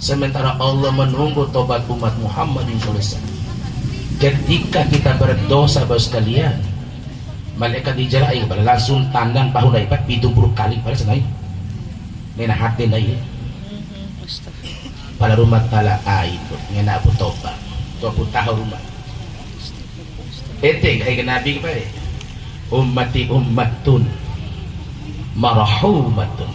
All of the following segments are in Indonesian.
Sementara Allah menunggu tobat umat Muhammad SAW. Ketika kita berdosa bos kalian, malaikat dijerai pada langsung tandang pahu daipat 70 kali pada senai. Nena hati nai. Pada rumah tala itu ngena aku tobat. Tu aku tahu rumah. Ete kayak Nabi kepada ummati ummatun marhumatun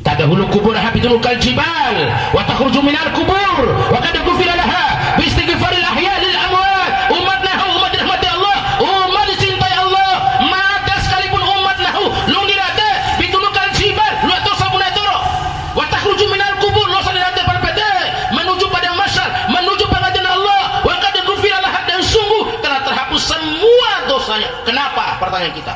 tadahulu kubur habidul kaljibal wa takhruju minal kubur wa qad ghufira laha bi istighfaril ahya lil amwat. Umat nahu umat dirahmati Allah, umat dicintai Allah, mata sekalipun umat nahu lung dirate bitul kaljibal lu atau sabuna toro wa takhruju minal kubur lo sadirate palpete menuju pada masyar, menuju pengajian Allah, wa qad ghufira laha, dan sungguh telah terhapus semua dosanya. Kenapa? Pertanyaan kita.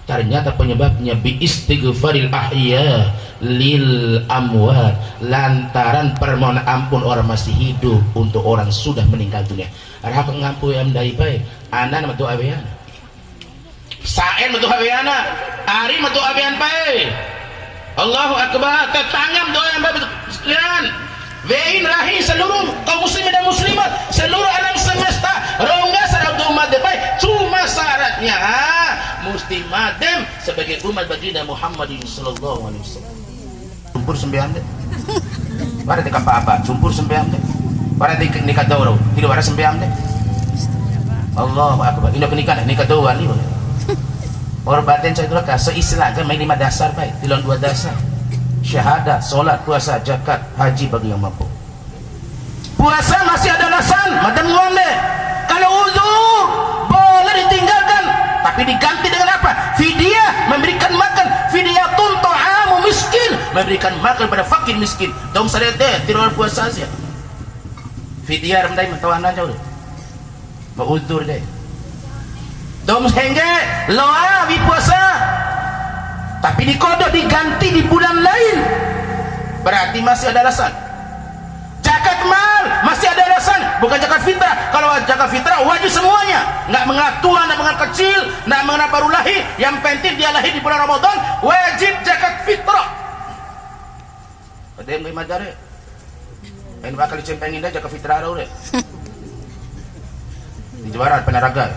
Ternyata penyebabnya bi istighfaril ahya lil amwat, lantaran permohonan ampun orang masih hidup untuk orang sudah meninggal dunia. Arah pengampu yang dari baik anak metu abeana saen metu abeana ari metu abean baik. Allahu akbar. Tetangam doa yang baik sekalian. Wein rahi seluruh kaum muslimin dan muslimat, seluruh alam semesta rongga sarang umat depai. Cuma syaratnya mesti madem sebagai umat baginda Muhammadin sallallahu alaihi wasallam. Sumpur sembilan deh. Pada di apa? Sumpur sembilan deh. Pada di nikah dawro, tidak ada sembilan deh. Allahu akbar. Ini nikah dawro ni. Orang batin saya itu lah se-Islam kan main 5 dasar baik, tilon 2 dasar. Syahadat, solat, puasa, zakat, haji bagi yang mampu. Puasa masih ada alasan, madam ngone. Kalau uzur boleh ditinggalkan, tapi diganti dengan apa? Fidyah, memberikan makan. Fidyatun ta'amu miskin, memberikan makan pada fakir miskin. Dong sadete tiruan puasa saja. Fidyah rendai mentawan aja udah. Mau uzur deh. Dong hengge loa wi puasa. Tapi dikodok diganti di bulan lain, berarti masih ada alasan. Zakat mal masih ada alasan, bukan zakat fitrah. Kalau zakat fitrah wajib semuanya, nggak mengenal tua, nggak mengenal kecil, nggak mengenal baru lahir. Yang penting dia lahir di bulan Ramadan, wajib zakat fitrah. Ada yang mau majare? Yang bakal dicempengin dah zakat fitrah ada udah. Di Jawa penaraga.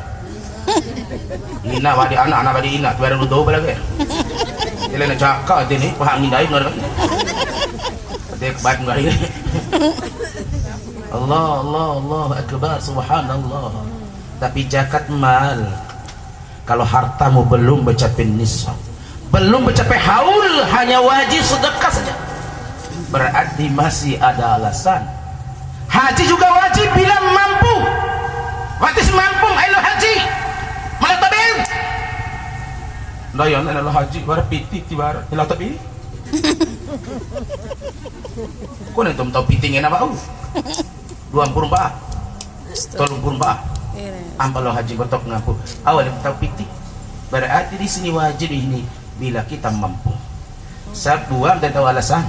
Ina wadi anak wadi ina, tuh ada dua lagi. Dia nak cakap dia ni paham ni dah benar kan? Dia kebat enggak ini. Allah akbar, subhanallah. Tapi zakat mal, kalau hartamu belum mencapai nisab, belum mencapai haul, hanya wajib sedekah saja, berarti masih ada alasan. Haji juga wajib bila mampu. Watis mampu ayo haji. Malah tabin. Dayan adalah haji bara piti tibara ila tabi. Kau nanti tahu pitingnya apa? 24, 34. Ampalo haji betok ngapu. Awal tahu piti. Berarti di sini wajib ini bila kita mampu. Sebuah dan tahu alasan.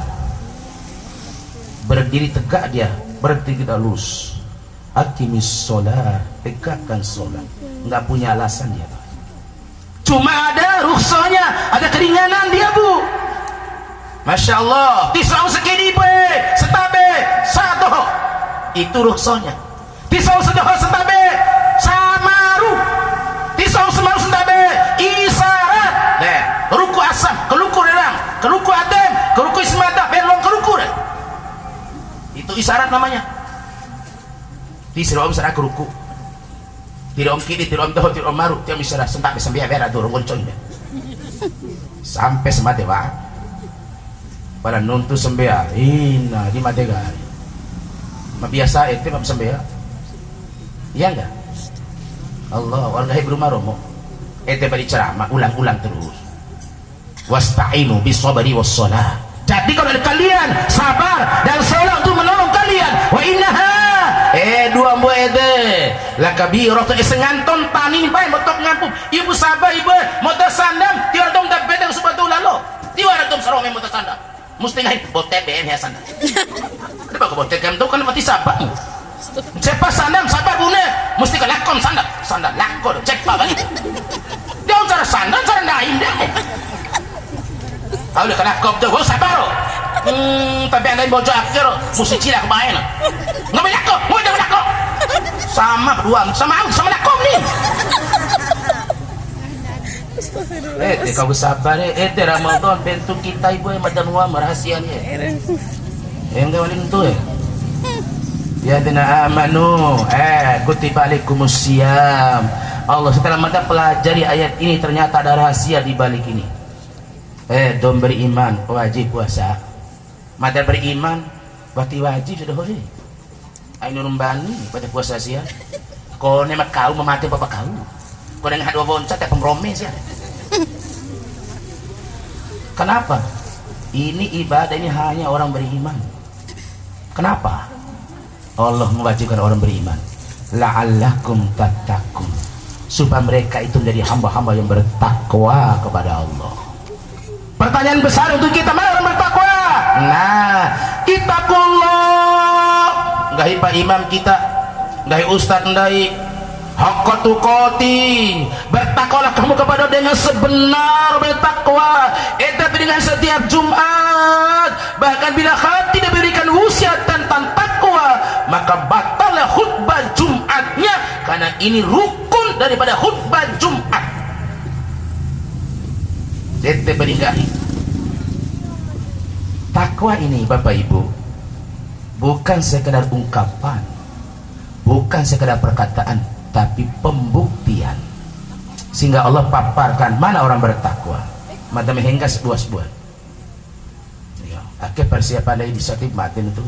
Berdiri tegak dia, berdiri kita lurus. Aqimis sholat, tegakkan sholat. Enggak punya alasan dia. Cuma ada rukhsahnya, ada keringanan dia bu. Masya Allah. Tisau sekini be, setabe, satu. Itu rukhsahnya. Tisau sedoh setabe, samaru. Tisau semaru setabe, isarat. Deh, ruku asam, keluku renang, keluku adem, keluku ismata, belong keluku. Itu isarat namanya. Tisau besar aku ruku. Tidak om kiri, tidak om doh, tidak om maru, tidak bisa sampai sampai berat turun goncong sampai semate pak. Pada nuntu sembea, ina di madega. Biasa itu pak sembea. Iya enggak? Allah, warga Hebrew maromo. Ete beri ceramah ulang-ulang terus. Wasta'inu bis-sabri was-shalah. Jadi kalau ada kalian sabar dan salat untuk menolong kalian, wa innaha dua mbok ede la kabirah tu senganton tani pai motok ngampung ibu sabar ibu motor sandam tiar dong dak bedang subatu lalo tiar dong sarong motor sandam mesti ngai botek BM ya sandam ada kok botek gam tu kan mati sabar cepat sandam sabar bune mesti kan lakon sandam lakon cek pa balik dia cara sandam cara naim deh kalau kan lakon tu sabar Tapi anda bocor akhir musik cila kebayan. Nggak banyak kok, mau jangan kok. Sama berdua, sama aku nih. Kau bersabar Ramadan bentuk kita ibu yang macam rahasia ni. Yang kau paling tu ya dina amanu kutiba alaikumus siyam. Allah setelah mata pelajari ayat ini ternyata ada rahasia di balik ini. Dom beriman wajib puasa. Mata beriman berarti wajib sudah boleh. Ayo numbani pada puasa sia. Kau nemat kau memati bapak kau. Kau dengan dua boncat ya pemromes ya. Kenapa? Ini ibadah ini hanya orang beriman. Kenapa? Allah mewajibkan orang beriman. La'allakum tattaqun. Supaya mereka itu menjadi hamba-hamba yang bertakwa kepada Allah. Pertanyaan besar untuk kita, mana orang bertakwa? Nah, ittaqullah. Gahi Pak Imam kita, gahi Ustaz ndai haqqatu qati. Bertakwalah kamu kepada dengan sebenar bertakwa. Tapi dengan setiap Jumat, bahkan bila hati diberikan wasiat tentang takwa, maka batallah khutbah Jumatnya, karena ini rukun daripada khutbah Jumat. Dete beringgahi. Takwa ini Bapak Ibu bukan sekedar ungkapan, bukan sekedar perkataan, tapi pembuktian. Sehingga Allah paparkan mana orang bertakwa. Mata hingga sebuah-sebuah. Ya, akhir persiapan lagi bisa matin itu.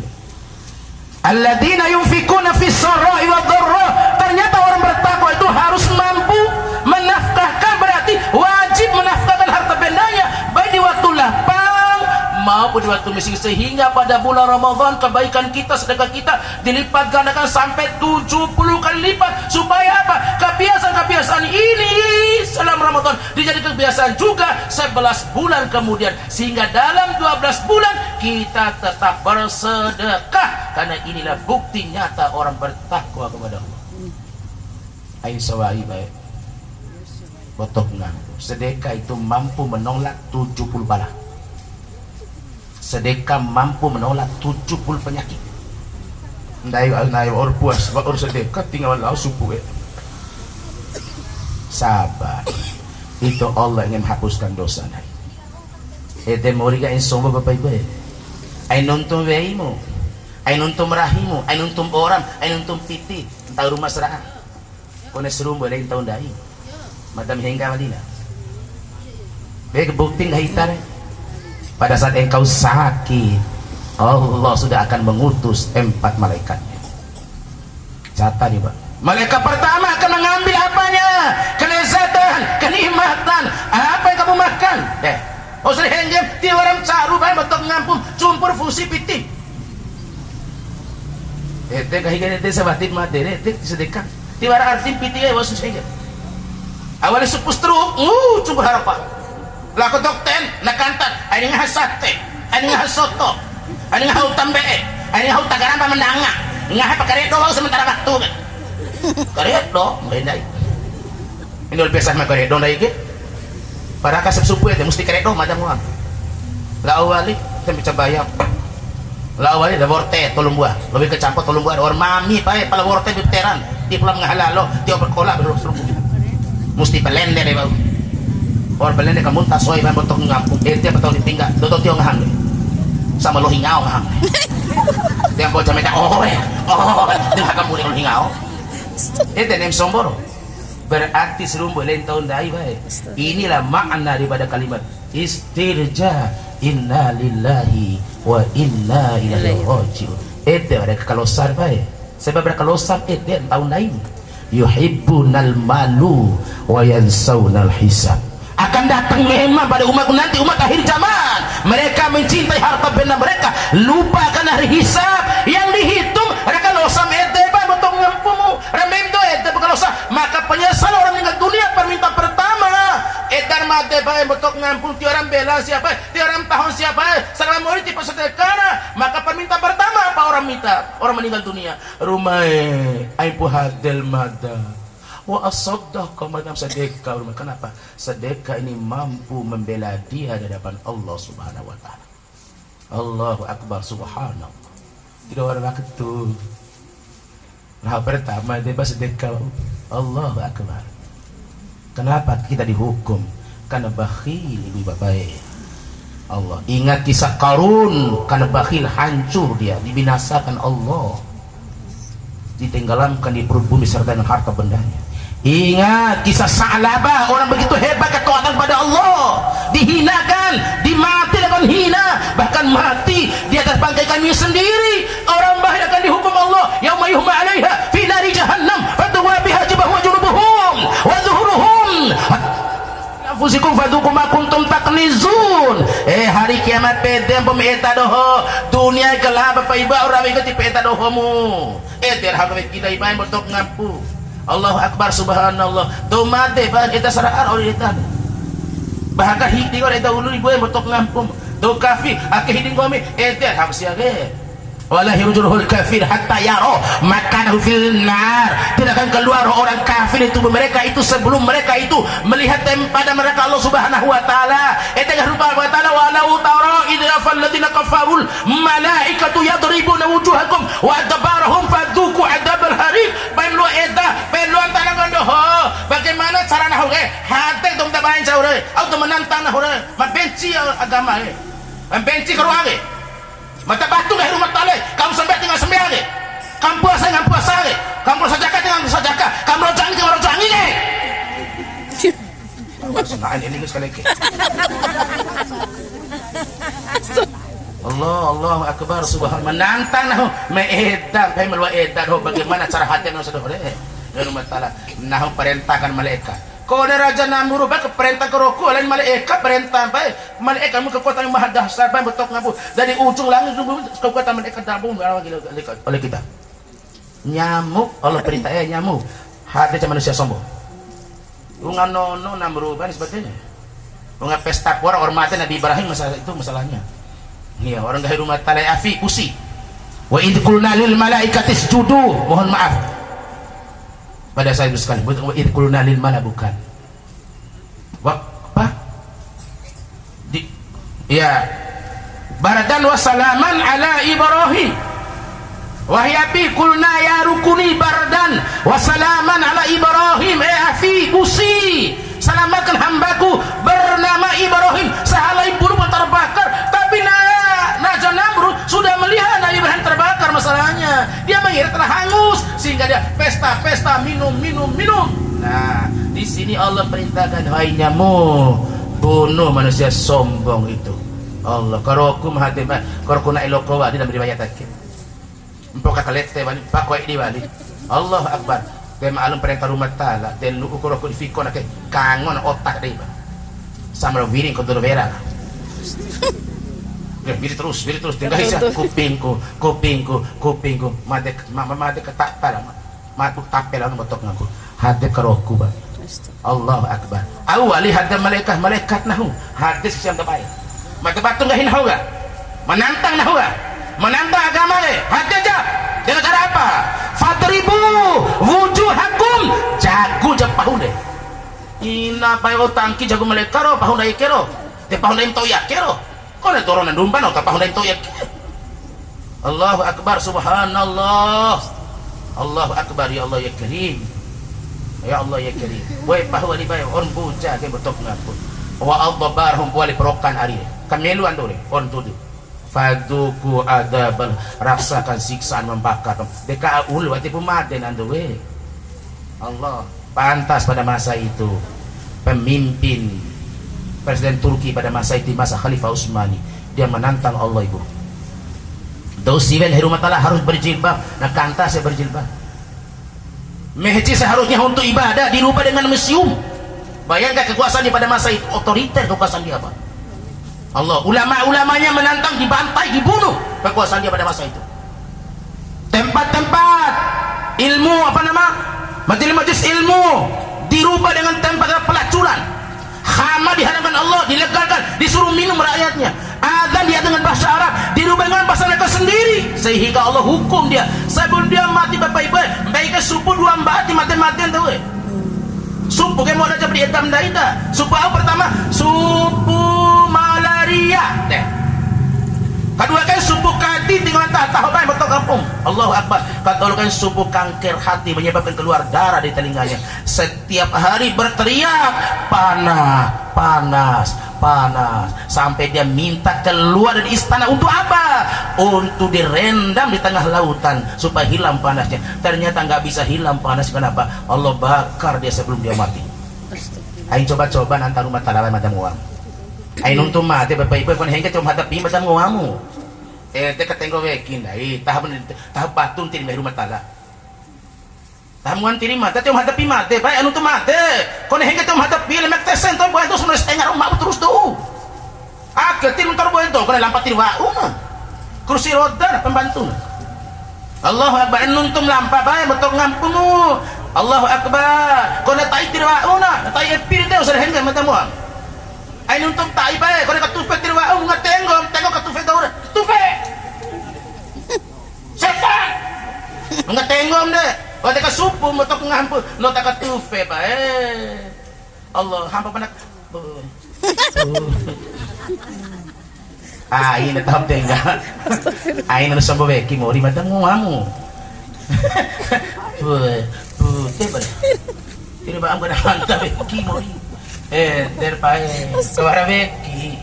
Alladzina yunfikuna fis sarai wad dharra. Ternyata orang bertakwa itu harus mampu menafkahkan, berarti wajib menafkahkan harta bendanya baik di waktu lapang maupun di waktu miskin, sehingga pada bulan Ramadan kebaikan kita, sedekah kita dilipat gandakan sampai 70 kali lipat. Supaya apa? Kebiasaan-kebiasaan ini selama Ramadan dijadikan kebiasaan juga 11 bulan kemudian, sehingga dalam 12 bulan kita tetap bersedekah, karena inilah bukti nyata orang bertakwa kepada Allah. Ayo sawai baik botok ngampu. Sedekah itu mampu menolak 70 bala. Sedekah mampu menolak 70 penyakit. Ndayo or puas, or sedekah tinggal lau supu. Sabar. Itu Allah ingin hapuskan dosa. Ete moriga insomma Bapak Ibu. Ay nonton weimu, ay nonton merahimu, ay nonton orang, ay nonton piti, entah rumah serah. Kone serum boleh tahun dai. Madam hingga Madinah. Baik bukti hitar. Pada saat engkau sakit, Allah sudah akan mengutus 4 malaikatnya. Catat nih Pak. Malaikat pertama akan mengambil apanya? Kelezatan, kenikmatan. Apa yang kamu makan? Oh sering henggem, tiwaram caru bae betok ngampung, cumpur fusi piti. Kahigan ete sabatit materi, sedekah. Tiwara arti piti wasus henggem. Awalnya supus truk, cumpur harapan. Laku dokten nakantan, ani ngahasate, ani ngahasoto, ani ngahutang bee, ani ngahutang garamba menanga, ngah pakaredo sementara waktu. Karedo, bendai. Ini udah biasa sama karedo ndai ge. Para kasep supu itu mesti karedo macam uang. La awali kita bisa bayar. La awali ada worte tolong buah, lebih kecampur tolong buah. Orang mami pae pala worte biteran, di pulang ngahalalo, di operkola berus. Mesti pelende deh bau. Orang belende kamu tak soy ban botok ngampung. Dia betul ditinggal. Dotong tio ngahang. Sama lo hingau ngahang. Dia bocah meta dia kamu dia lo hingau. Nem somboro. Berarti serumbu lain tahun dai bae. Inilah makna daripada kalimat istirja, inna lillahi wa inna ilaihi rajiun. Ada kekalosan bae. Sebab berkalosan tahun lain. Yuhibbunal malu wa yansawnal hisab. Akan datang memang pada umat nanti, umat akhir zaman, mereka mencintai harta benda mereka, lupakan hari hisab yang dihitung. Mereka losam ete ba betul ngampumu ramem do ete bekalosa, maka penyesalan orang meninggal dunia permintaan pertama edar mate ba betul ngampung ti orang bela siapa, ti orang tahun siapa, salam murid tipe sedekah, maka permintaan pertama apa orang minta, orang meninggal dunia, rumah aibu hadel mada wa asaddaqa madam sedekah. Kenapa? Sedekah ini mampu membela dia di hadapan Allah Subhanahu wa taala. Allahu Akbar, subhanallah. Tidak orang betul. Nah pertama dia bersedekah. Allahu Akbar. Kenapa kita dihukum? Karena bakhil ibu bapak. Allah. Ingat kisah Qarun, karena bakhil hancur dia, dibinasakan Allah. Ditenggelamkan di perut bumi serta dengan harta bendanya. Ingat kisah Sa'labah, orang begitu hebat ketaatan pada Allah, dihinakan, dimati dengan hina, bahkan mati di atas bangkai kami sendiri. Orang bahaya akan dihukum Allah. Yauma yuhma 'alaiha fi nari jahannam fatuwa biha jibahu wa junubuhum wa zuhuruhum anfusikum fadhuqu ma kuntum taknizun. Hari kiamat pedem pemeta doho dunia gelap apa iba orang ikut peta dohomu. Terhadap kita ibain betok ngapu. Allahu Akbar, subhanallah. Domate bah kita saraan oleh kita. Bahkan hidi orang kita ulu ibu yang betok ngampung. Do kafir akeh hiding kami harus siage. Wala yurjul kafir hatta yaro makanahu fil nar. Tidak akan keluar orang kafir itu mereka itu sebelum mereka itu melihat pada mereka Allah Subhanahu wa taala. Eta rupa wa taala walau tara idza falladina kafarul malaikatu yadribuna wujuhakum wa adbarahum fadzuqu adzabal harim. Penlu eta penlu antara gandoh. Bagaimana cara nahu hate dong tabain saure atau menantang nahu membenci agama membenci keruangan. Mata batu ke rumah tale, kamu sembah tinggal sembah ke, kamu puasa dengan puasa ke, kamu puasa zakat dengan puasa zakat, kamu rojangi dengan rojangi ke. Senang ini sekali ke. Allahu Akbar, subhanallah. Menantang nahu, meedan, kami meluai edan. Bagaimana cara hati nahu sudah boleh? Dari rumah tala, nahu perintahkan malaikat. Kau ada raja Namrud baik perintah ke rokok lain malaikat perintah baik malaikat mu kekuatan yang maha dahsyat baik betok ngapu dari ujung langit kekuatan malaikat dabung oleh kita. Nyamuk Allah perintah nyamuk hati manusia sombong. Ungan nono Namrud baik sebetulnya. Ungan pesta orang hormatan Nabi Ibrahim masalah itu masalahnya. Iya orang gak rumah talai afi usi. Wa idh qulna lil malaikati isjudu, mohon maaf. Pada saya sekali bukan idkulna lil mana bukan apa ya baradan wa salaman ala Ibrahim wahyapi kulna ya rukuni baradan wa salaman ala Ibrahim afi usi selamatkan hambaku bernama Ibrahim sahalai buru terbakar tapi Raja Namrud sudah melihat Nabi Ibrahim terbakar masalahnya dia mengira telah hangus sehingga dia pesta minum. Nah di sini Allah perintahkan hai nyamuk bunuh manusia sombong itu Allah karokum hati karokuna ilokowa di dalam riwayat akhir empok kakalete wali pakai di wali Allah Akbar tema alam perintah rumah tala dan lu ukur fikon ke kangon otak deh sama wiring kotor vera biri terus tinggal isya kupingku mati ketakpal matu tapel anu betok ngaku hadap karohku ba Allah Akbar awali hadap malaikat nahu hadis siang terbaik mata batu gak hinahu gak menantang nahu gak menantang agama le hadap aja dengan cara apa fadribu wujuhakum jago japahun deh ina bayo tangki jago malaikat ro pahun dai kero te pahun dai toya kero kau ada toronan domba no tapah lain toyak. Allahu Akbar, subhanallah. Allahu Akbar, ya Allah ya Karim. Ya Allah ya Karim. Woi pahu ali bayo on buja ke betok ngapun. Wa Allah barhum wali perokan ari. Kamelu andore on tudu. Faduku adabal rasakan siksaan membakar. Deka ul wati pumaden andore. Allah pantas pada masa itu pemimpin Presiden Turki pada masa itu masa Khalifah Utsmani dia menantang Allah ibu. Dosiven rumah tala harus berjilbab, nah kanta saya berjilbab. Masjid seharusnya untuk ibadah dirubah dengan museum. Bayangkan kekuasaan dia pada masa itu otoriter kekuasaan dia apa? Allah ulama-ulamanya menantang dibantai dibunuh kekuasaan dia pada masa itu. Tempat-tempat ilmu apa nama majelis ilmu dirubah dengan tempat pelacuran. Hama di hadapan Allah dilegalkan, disuruh minum rakyatnya. Adzan dia dengan bahasa Arab dirubah dengan bahasa mereka sendiri sehingga Allah hukum dia sebelum dia mati bapak ibu baiknya subuh dua mati mati-matian tahu subuh kayak mau ada jadi etam daida subuh apa pertama subuh malaria deh Kedua kan subuh hati tinggal tahu baik betul kampung. Allahu Akbar. Kata kan subuh kanker hati menyebabkan keluar darah di telinganya. Setiap hari berteriak panas, panas, panas, sampai dia minta keluar dari istana. Untuk apa? Untuk direndam di tengah lautan supaya hilang panasnya. Ternyata nggak bisa hilang panas. Kenapa? Allah bakar dia sebelum dia mati. Ayo coba-coba nanti rumah tangga macam uang. Ayo nuntum mati bapak ibu kon hengke cuma hadapi macam uangmu. Te katenggo wekin dai tahap patun tin rumah tangga. Tamuan tiri mata cuma hadapi mate, baik anu tu mate. Kon hengke cuma hadapi lemak tesen tu buat tu semua setengah rumah terus tu. Ketir mentor buat tu kon lampat tiri wa kursi roda pembantu. Allahu Akbar nuntum lampa baik betul ngampunu. Allahu Akbar kon tai tiri wa tai epir teh usah hengke mata muang. Ai nuntum tai bae kon katufe tiri wa ngatenggo tengok katufe daur tufe setan ngatenggo deh o teka supu mo tok ngampu no taka tufe bae Allah hampa panak ai na tap tenga ai na sambo beki mori mata ngamu te ba tiri ba am kana hanta beki mori derpae kawara beki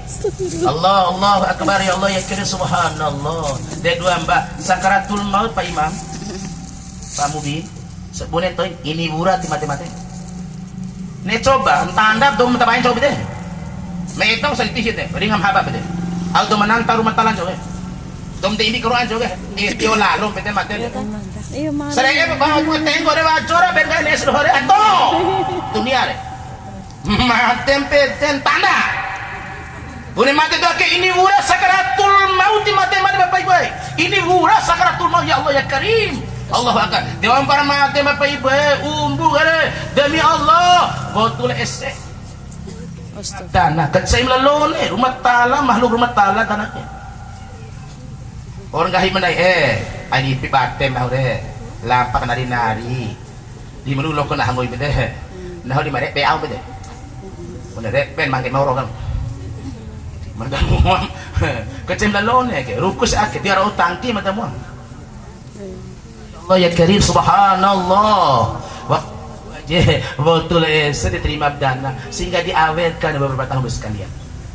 Allah Allahu Akbar ya Allah ya kira subhanallah. Dia dua mbak sakaratul maut Pak Imam Pak Mubin sebulan toy ini burat di mati-mati ne coba tanda dom tapain coba deh metong saliti deh ringam haba deh aldo menanta rumah talan coba dom de ini Quran coba tio lalu pete mati serege ba aku tengo de bacora benga les hore ato dunia re matem peten tanda boleh mati doa ke ini urah sakaratul maut mati Bapak Ibu. Ini urah sakaratul maut ya Allah ya Karim. Allahu Akbar. Dewan para mati Bapak Ibu umbu gare demi Allah betul ese. Tanah kecai melalone rumah tala makhluk rumah tala tanahnya. Orang gahi menai ani pipatem ore lampak nari-nari. Di melulok kena hangoi bede. Nah di mare beau bede. Bener ben mangke mau kan. Madamuam kecem lalone ke rukus ak tiara utangki madamuam Allah ya Karim subhanallah wajah betul diterima dana sehingga diawetkan beberapa tahun sekalian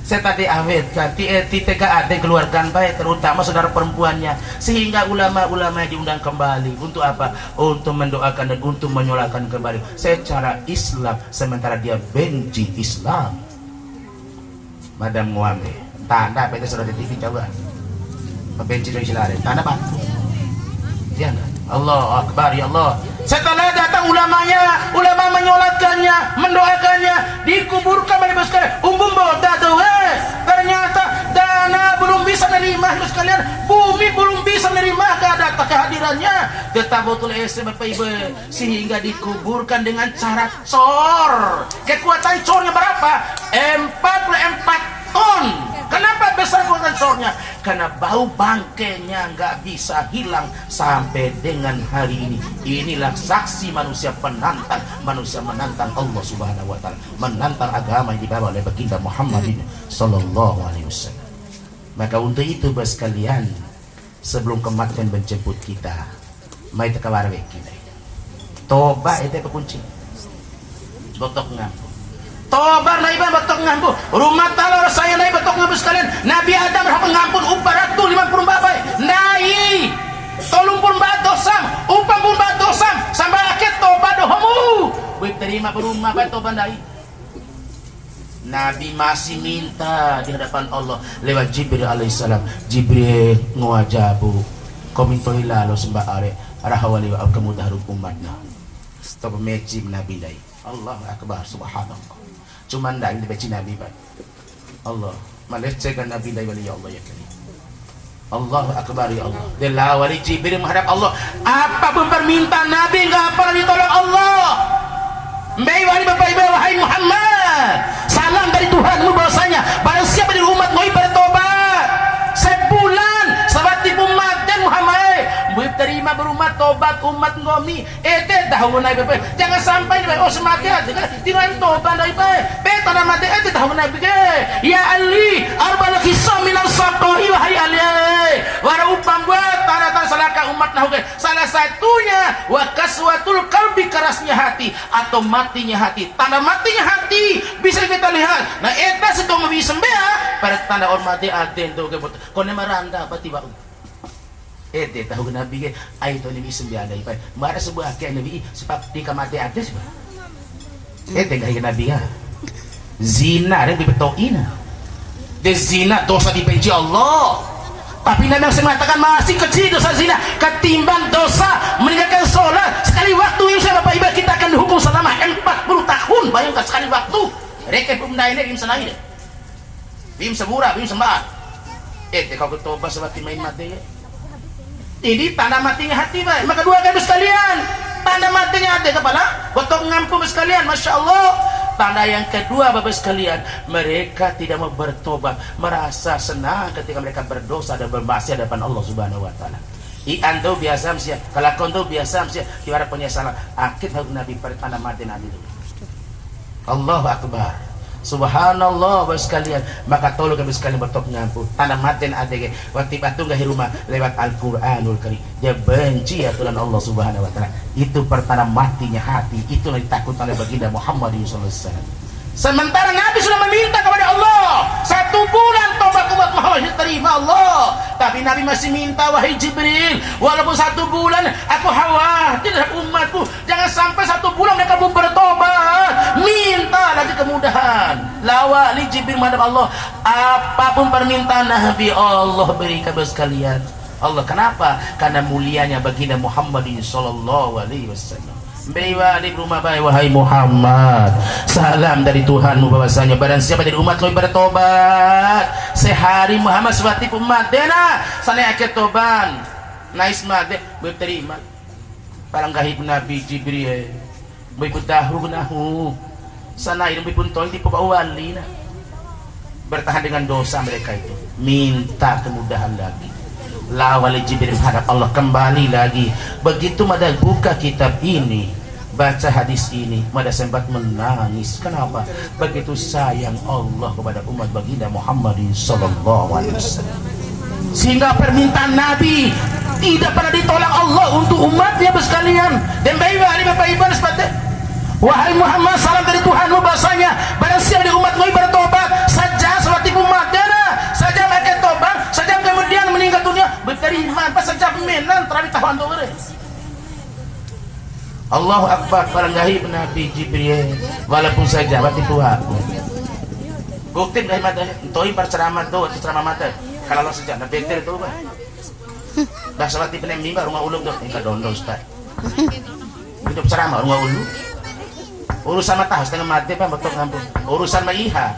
saya tadi awetkan tega ada keluarkan baik terutama saudara perempuannya sehingga ulama-ulama diundang kembali untuk apa? Untuk mendoakan dan untuk menyolakan kembali secara Islam sementara dia benci Islam. Madam Muambe, tanda apa itu sudah di TV coba. Benci dari silare, tanda apa? Jangan. Allah Akbar ya Allah. Setelah datang ulamanya, ulama menyolatkannya, mendoakannya, dikuburkan oleh sekalian. Umbum boda tuh, ternyata dana belum bisa menerima sekalian, bumi belum bisa menerima kehadirannya. Tetap betul Bapak Ibu, sehingga dikuburkan dengan cara cor. Kekuatan cornya berapa? 44 ton. Kenapa besar kekuatan cornya? Karena bau bangkainya nggak bisa hilang sampai dengan hari ini. Inilah saksi manusia penantang, manusia menantang Allah Subhanahu Wa Taala, menantang agama yang dibawa oleh baginda Muhammadin Sallallahu Alaihi Wasallam. Maka untuk itu bos kalian, sebelum kematian menjemput kita, mai tekawar kita. Toba itu kunci. Botok ngaku. Tobar na iba batok ngampu rumah tala saya na batok ngampu sekalian Nabi Adam berhak ngampun 450 babay nai tolong pun badosam upang pun badosam sampai akhir toba dohomu baik terima berumah baik toba nai Nabi masih minta di hadapan Allah lewat Jibril alaihissalam. Jibril ngajabu komintoi lalu sembah are rahawali wa kemudahan umatna stop mejim Nabi dai Allah akbar subhanallah. Cuman dah ini baca Nabi pak. Allah melecehkan Nabi dari wali Allah ya Karim. Allahu Akbar ya Allah. Dia wali Jibril menghadap Allah. Apapun permintaan Nabi enggak apa ditolong Allah. Mbak wali Bapak Ibu wahai Muhammad. Salam dari Tuhanmu bahwasanya barang siapa dari umat mau bertobat sebulan seperti umat dan Muhammad. Terima mak berumat tobat umat ngomi tahu naik be jangan sampai semati aja kan tinggal tobat naik be tanah mati tahu naik be ya Ali arbal kisah minal saqai wahai Ali wara upam buat tanah salaka umat nahu salah satunya wa kaswatul qalbi kerasnya hati atau matinya hati tanda matinya hati bisa kita lihat nah eta sedang bisa sembea pada tanda hormati aden tuh kone maranda apa tiba tahu nabi ke ay to ni bisa sembea dai pa mara sebuah ke nabi seperti kamati ada sih gaya nabi ya zina ada dibetoin de zina dosa dibenci Allah tapi Nabi yang mengatakan masih kecil dosa zina ketimbang dosa meninggalkan sholat sekali waktu insya Bapak Ibu kita akan dihukum selama 40 tahun bayangkan sekali waktu reke pemda ini bim senai deh bim sebura bim sembah kau bertobat seperti main mati ya ini tanda matinya hati Pak maka dua kali sekalian tanda matinya hati kepala botok ngampung sekalian Masya Allah tanda yang kedua Bapak sekalian mereka tidak mau bertobat merasa senang ketika mereka berdosa dan bermaksiat di depan Allah Subhanahu wa taala ando biasa mesti kalau kondo biasa mesti tiada penyesalan akhir Nabi pertanda mati Nabi Allahu Akbar Subhanallah Bapak sekalian maka tolong Bapak sekalian bertok ngampun tanda mati adege waktu batu gak rumah lewat Al-Quranul Karim dia benci aturan Allah Subhanahu wa taala itu pertanda matinya hati itu yang ditakutkan oleh baginda Muhammad SAW sementara Nabi sudah meminta kepada Allah 1 bulan tobat umat Muhammad diterima Allah tapi Nabi masih minta wahai Jibril walaupun 1 bulan aku khawatir umatku jangan sampai 1 bulan mereka belum bertobat minta lagi kemudahan lawali Jibril madhab Allah apapun permintaan Nabi Allah berikan sekalian Allah kenapa? Karena mulianya baginda Muhammad sallallahu alaihi wasallam Bewa di rumah baik wahai Muhammad salam dari Tuhanmu bahwasanya barang siapa dari umat kau bertobat sehari Muhammad seperti umat dena sana akhir toban nais made berterima palang gahib Nabi Jibril berikut dahulu nahu sana ini pun toy di wali bertahan dengan dosa mereka itu minta kemudahan lagi lawali Jibril menghadap Allah kembali lagi begitu mada buka kitab ini baca hadis ini mada sempat menangis kenapa begitu sayang Allah kepada umat baginda Muhammad sallallahu alaihi wasallam sehingga permintaan Nabi tidak pernah ditolak Allah untuk umatnya sekalian dan Bapak Ibu seperti wahai Muhammad salam dari Tuhanmu bahasanya barang siapa di umatmu bertobat saja seperti umatnya saja mereka tobat saja kemudian meninggal dunia berterima pas saja menan terawi tahuan tu Allahu Akbar paling gahib Nabi Jibril walaupun saja bati Tuhan bukti dari mata toi berceramah tu atau ceramah mata kalau Allah saja nabi itu tu dah seperti penemimba rumah ulung tu enggak dondo Ustaz hidup ceramah rumah ulung urusan mata setengah mati pak betul ngampun urusan maiha